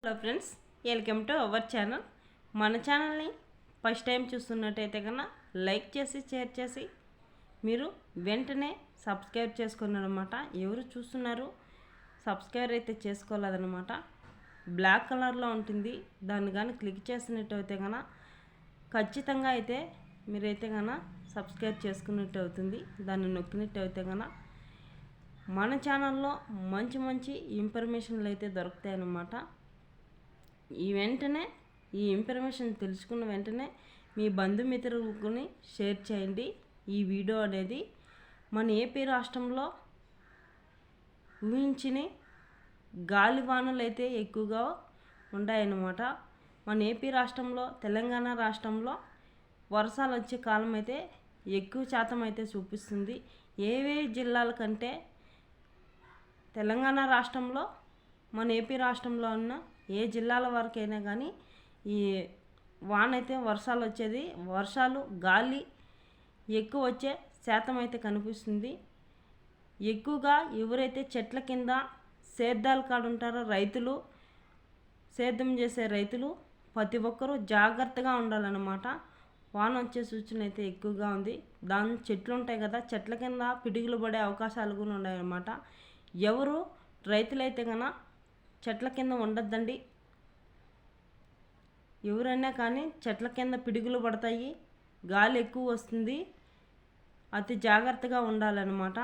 Hello friends, welcome to our channel. మన ఛానల్ని first time చూస్తున్నట్టయితే కన్నా లైక్ చేసి షేర్ చేసి మీరు వెంటనే సబ్స్క్రైబ్ చేసుకున్నారనమాట. ఎవరు చూస్తున్నారు సబ్స్క్రైబ్ అయితే చేసుకోలేదన్నమాట. బ్లాక్ కలర్లో ఉంటుంది, దాన్ని కానీ క్లిక్ చేసినట్టయితే కన్నా ఖచ్చితంగా అయితే మీరైతే కన్నా సబ్స్క్రైబ్ చేసుకున్నట్టు అవుతుంది. దాన్ని నొక్కినట్టు అయితే కన్నా మన ఛానల్లో మంచి మంచి ఇన్ఫర్మేషన్లు అయితే దొరుకుతాయన్నమాట. వెంటనే ఈ ఇన్ఫర్మేషన్ తెలుసుకున్న వెంటనే మీ బంధుమిత్రులకు షేర్ చేయండి. ఈ వీడియో అనేది మన ఏపీ రాష్ట్రంలో ఊహించని గాలివానలు అయితే ఎక్కువగా ఉంటాయన్నమాట. మన ఏపీ రాష్ట్రంలో, తెలంగాణ రాష్ట్రంలో వర్షాలు వచ్చే కాలం అయితే ఎక్కువ శాతం అయితే చూపిస్తుంది. ఏవే జిల్లాల కంటే తెలంగాణ రాష్ట్రంలో, మన ఏపీ రాష్ట్రంలో ఉన్న ఏ జిల్లాల వరకైనా కానీ ఈ వాన అయితే వర్షాలు గాలి ఎక్కువ వచ్చే శాతం అయితే కనిపిస్తుంది. ఎక్కువగా ఎవరైతే చెట్ల కింద సేద్యాల కాడ ఉంటారో రైతులు, సేద్యం చేసే రైతులు ప్రతి ఒక్కరూ జాగ్రత్తగా ఉండాలన్నమాట. వాన వచ్చే సూచన అయితే ఎక్కువగా ఉంది. చెట్లు ఉంటాయి కదా, చెట్ల కింద పిడుగులు పడే అవకాశాలు కూడా ఉన్నాయన్నమాట. ఎవరు రైతులైతే కన్నా చెట్ల కింద ఉండొద్దండి. ఎవరైనా కానీ చెట్ల కింద పిడుగులు పడతాయి, గాలి ఎక్కువ వస్తుంది, అతి జాగ్రత్తగా ఉండాలన్నమాట.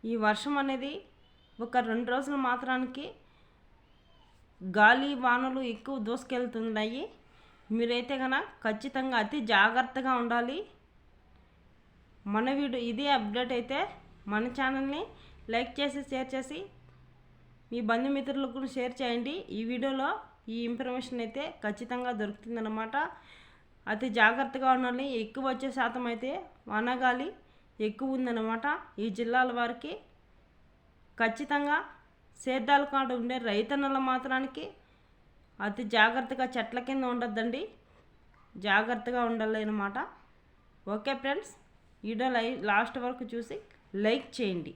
ఈ వర్షం అనేది ఒక 2 రోజుల మాత్రానికి గాలి వానలు ఎక్కువ దూసుకెళ్తున్నాయి. మీరైతే కనుక ఖచ్చితంగా అతి జాగ్రత్తగా ఉండాలి. మన వీడియో ఇదే అప్డేట్ అయితే మన ఛానల్ని లైక్ చేసి షేర్ చేసి మీ బంధుమిత్రులకు షేర్ చేయండి. ఈ వీడియోలో ఈ ఇన్ఫర్మేషన్ అయితే ఖచ్చితంగా దొరుకుతుందన్నమాట. అతి జాగ్రత్తగా ఉండాలి. ఎక్కువ వచ్చే శాతం అయితే వానగాలి ఎక్కువ ఉందన్నమాట. ఈ జిల్లాల వారికి ఖచ్చితంగా సేద్యాల కాడ ఉండే రైతన్నల మాత్రానికి అతి జాగ్రత్తగా చెట్ల కింద ఉండొద్దండి, జాగ్రత్తగా ఉండాలి అన్నమాట. ఓకే ఫ్రెండ్స్, వీడియో లాస్ట్ వరకు చూసి లైక్ చేయండి.